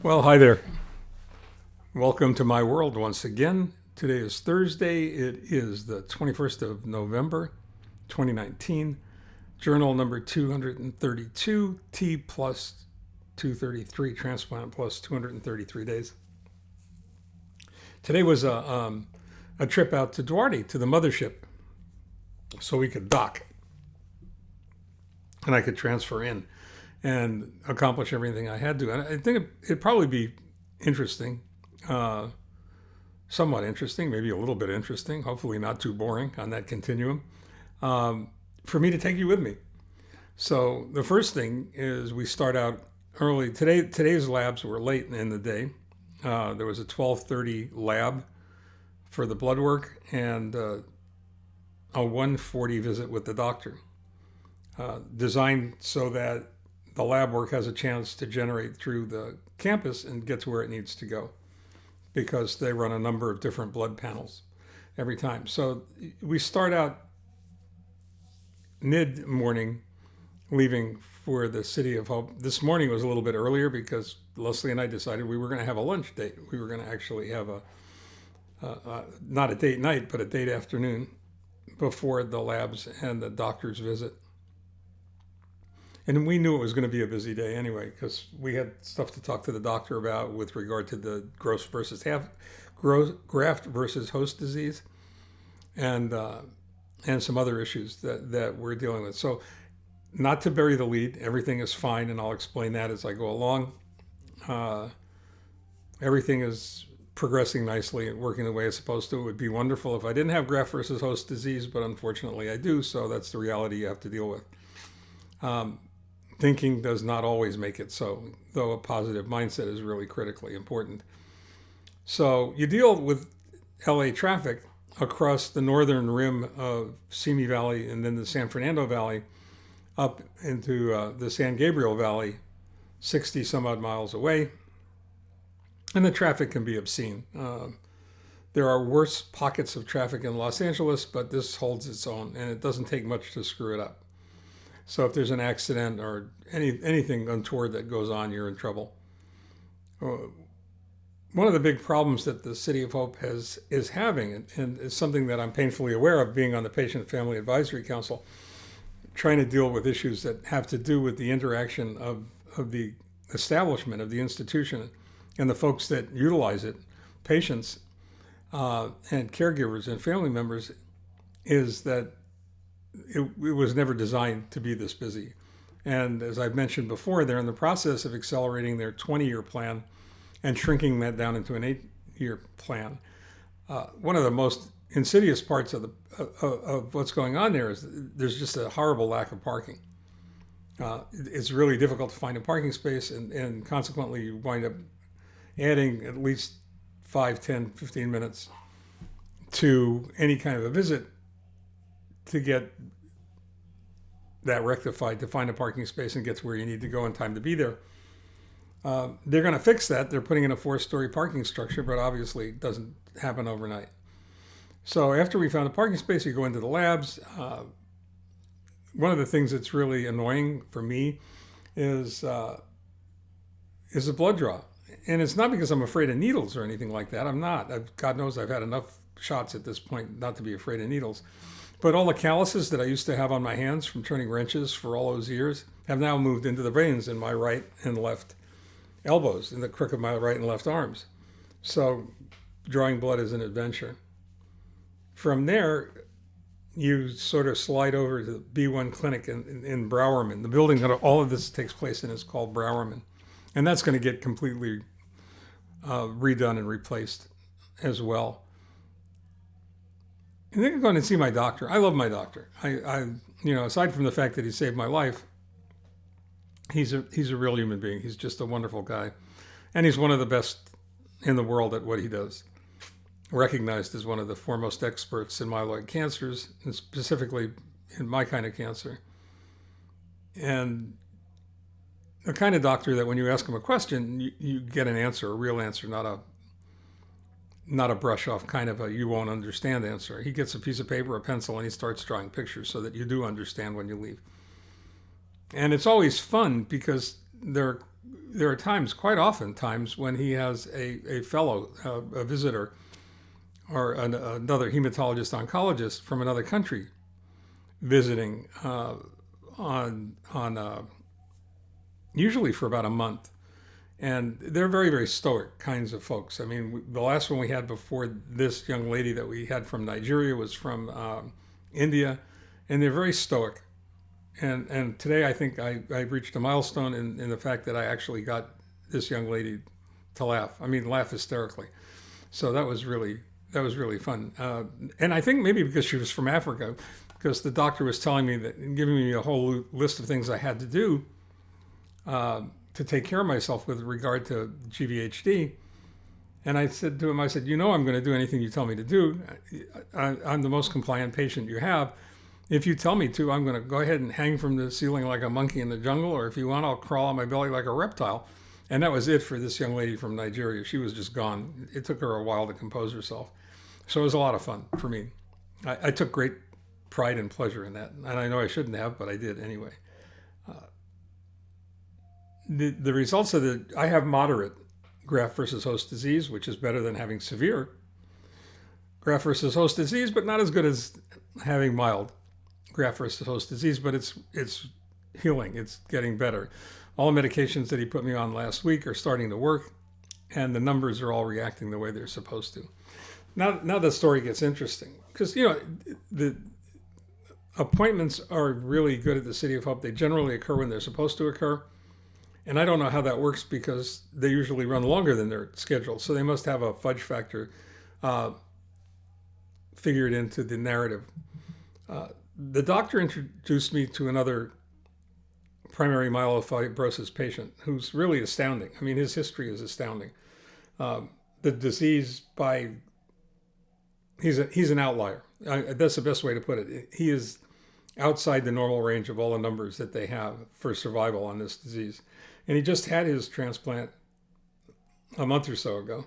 Well, hi there. Welcome to my world once again. Today is Thursday. It is the 21st of November, 2019. Journal number 232, T plus 233, transplant plus 233 days. Today was a trip out to Duarte, to the mothership, so we could dock and I could transfer in and accomplish everything I had to. And I think it'd probably be interesting, somewhat interesting, maybe a little bit interesting, hopefully not too boring on that continuum, for me to take you with me. So the first thing is we start out early. Today's labs were late in the day. There was a 12:30 lab for the blood work and a 1:40 visit with the doctor, designed so that the lab work has a chance to generate through the campus and get to where it needs to go, because they run a number of different blood panels every time. So we start out mid-morning, leaving for the City of Hope. This morning was a little bit earlier because Lesley and I decided we were going to have a lunch date. We were going to actually have not a date night, but a date afternoon before the labs and the doctor's visit. And we knew it was going to be a busy day anyway, because we had stuff to talk to the doctor about with regard to the graft versus host disease, and some other issues that we're dealing with. So, not to bury the lead, everything is fine, and I'll explain that as I go along. Everything is progressing nicely and working the way it's supposed to. It would be wonderful if I didn't have graft versus host disease, but unfortunately I do, so that's the reality you have to deal with. Thinking does not always make it so, though a positive mindset is really critically important. So you deal with LA traffic across the northern rim of Simi Valley and then the San Fernando Valley up into the San Gabriel Valley, 60 some odd miles away. And the traffic can be obscene. There are worse pockets of traffic in Los Angeles, but this holds its own, and it doesn't take much to screw it up. So if there's an accident or anything untoward that goes on, you're in trouble. One of the big problems that the City of Hope is having, and is something that I'm painfully aware of being on the Patient Family Advisory Council, trying to deal with issues that have to do with the interaction of the establishment, of the institution, and the folks that utilize it, patients and caregivers and family members, is that it was never designed to be this busy. And as I've mentioned before, they're in the process of accelerating their 20-year plan and shrinking that down into an 8-year plan. One of the most insidious parts of what's going on there is there's just a horrible lack of parking. It's really difficult to find a parking space, and consequently you wind up adding at least 5, 10, 15 minutes to any kind of a visit to get that rectified, to find a parking space and get to where you need to go in time to be there. They're going to fix that. They're putting in a 4-story parking structure, but obviously it doesn't happen overnight. So after we found a parking space, we go into the labs. One of the things that's really annoying for me is a blood draw. And it's not because I'm afraid of needles or anything like that. I'm not. God knows I've had enough shots at this point not to be afraid of needles. But all the calluses that I used to have on my hands from turning wrenches for all those years have now moved into the veins in my right and left elbows, in the crook of my right and left arms. So drawing blood is an adventure. From there, you sort of slide over to the B1 clinic in Browerman. The building that all of this takes place in is called Browerman. And that's going to get completely redone and replaced as well. And then I'm going to see my doctor. I love my doctor. Aside from the fact that he saved my life, he's a real human being. He's just a wonderful guy. And he's one of the best in the world at what he does. Recognized as one of the foremost experts in myeloid cancers, and specifically in my kind of cancer. And the kind of doctor that when you ask him a question, you get an answer, a real answer, not a brush off kind of a you won't understand answer. He gets a piece of paper, a pencil, and he starts drawing pictures so that you do understand when you leave. And it's always fun because there are are times, quite often times, when he has a fellow, a visitor, or another hematologist oncologist from another country visiting usually for about a month. And they're very, very stoic kinds of folks. I mean, the last one we had before this young lady that we had from Nigeria was from India, and they're very stoic. And today I think I reached a milestone in the fact that I actually got this young lady to laugh. I mean, laugh hysterically. So that was really fun. And I think maybe because she was from Africa, because the doctor was telling me that, giving me a whole list of things I had to do to take care of myself with regard to GVHD. And I said to him, I'm going to do anything you tell me to do. I'm the most compliant patient you have. If you tell me to, I'm going to go ahead and hang from the ceiling like a monkey in the jungle, or if you want, I'll crawl on my belly like a reptile. And that was it for this young lady from Nigeria. She was just gone. It took her a while to compose herself. So it was a lot of fun for me. I took great pride and pleasure in that. And I know I shouldn't have, but I did anyway. The results of I have moderate graft versus host disease, which is better than having severe graft versus host disease, but not as good as having mild graft versus host disease, but it's healing. It's getting better. All the medications that he put me on last week are starting to work, and the numbers are all reacting the way they're supposed to. Now the story gets interesting, because, the appointments are really good at the City of Hope. They generally occur when they're supposed to occur. And I don't know how that works, because they usually run longer than they're scheduled. So they must have a fudge factor figured into the narrative. The doctor introduced me to another primary myelofibrosis patient who's really astounding. I mean, his history is astounding. The disease, he's an outlier. That's the best way to put it. He is outside the normal range of all the numbers that they have for survival on this disease. And he just had his transplant a month or so ago.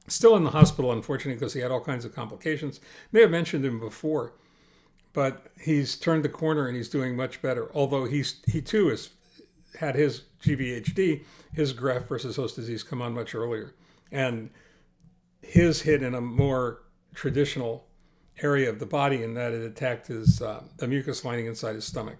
Still in the hospital, unfortunately, because he had all kinds of complications. May have mentioned him before, but he's turned the corner and he's doing much better. Although he too has had his GVHD, his graft versus host disease, come on much earlier. And his hit in a more traditional area of the body, in that it attacked the mucus lining inside his stomach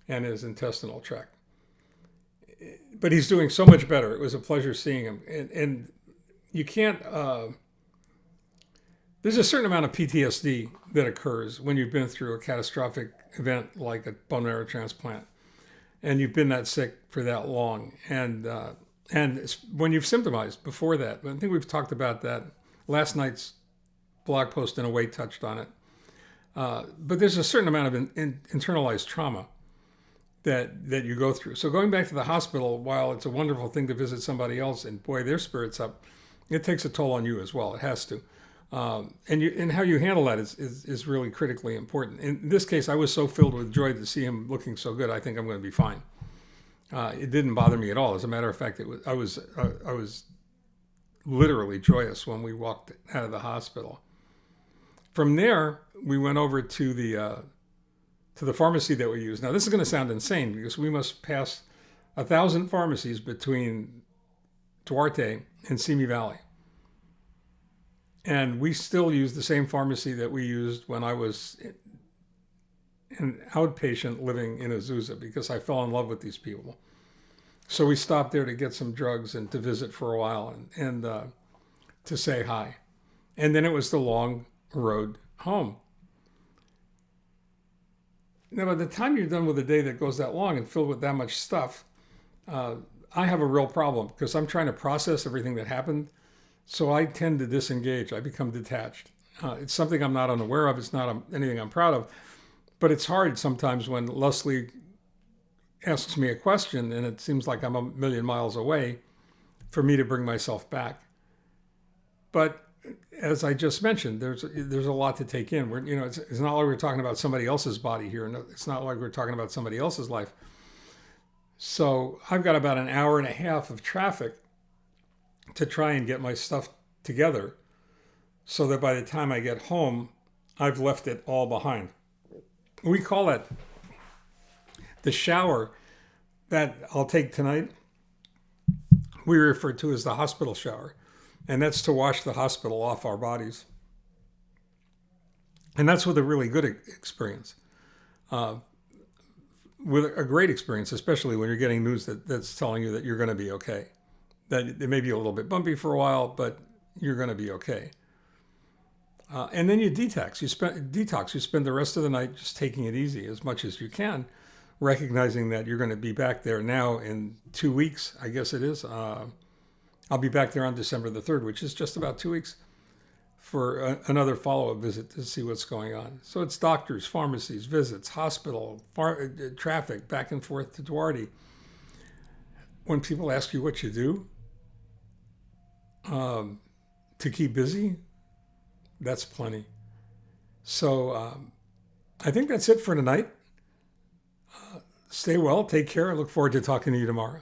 and his intestinal tract. But he's doing so much better. It was a pleasure seeing him. And you can't, there's a certain amount of PTSD that occurs when you've been through a catastrophic event like a bone marrow transplant, and you've been that sick for that long. And when you've symptomized before that, I think we've talked about that. Last night's blog post in a way touched on it. But there's a certain amount of internalized trauma that you go through. So going back to the hospital, while it's a wonderful thing to visit somebody else and boy, their spirit's up, it takes a toll on you as well. It has to. And how you handle that is really critically important. In this case, I was so filled with joy to see him looking so good. I think I'm going to be fine. It didn't bother me at all. As a matter of fact, I was literally joyous when we walked out of the hospital. From there, we went over to the pharmacy that we use. Now, this is going to sound insane, because we must pass 1,000 pharmacies between Duarte and Simi Valley. And we still use the same pharmacy that we used when I was an outpatient living in Azusa, because I fell in love with these people. So we stopped there to get some drugs and to visit for a while and to say hi. And then it was the long road home. Now, by the time you're done with a day that goes that long and filled with that much stuff, I have a real problem, because I'm trying to process everything that happened. So I tend to disengage. I become detached. It's something I'm not unaware of. It's not anything I'm proud of. But it's hard sometimes when Lesley asks me a question and it seems like I'm a million miles away, for me to bring myself back. But as I just mentioned, there's a lot to take in. It's not like we're talking about somebody else's body here. It's not like we're talking about somebody else's life. So I've got about an hour and a half of traffic to try and get my stuff together, so that by the time I get home, I've left it all behind. We call it the shower that I'll take tonight we refer to as the hospital shower. And that's to wash the hospital off our bodies. And that's with a really good experience. With a great experience, especially when you're getting news that's telling you that you're going to be okay. That it may be a little bit bumpy for a while, but you're going to be okay. And then you detox. You spend the rest of the night just taking it easy as much as you can, recognizing that you're going to be back there now in 2 weeks, I guess it is. I'll be back there on December the 3rd, which is just about 2 weeks, for another follow-up visit to see what's going on. So it's doctors, pharmacies, visits, hospital, traffic, back and forth to Duarte. When people ask you what you do to keep busy, that's plenty. So I think that's it for tonight. Stay well, take care. I look forward to talking to you tomorrow.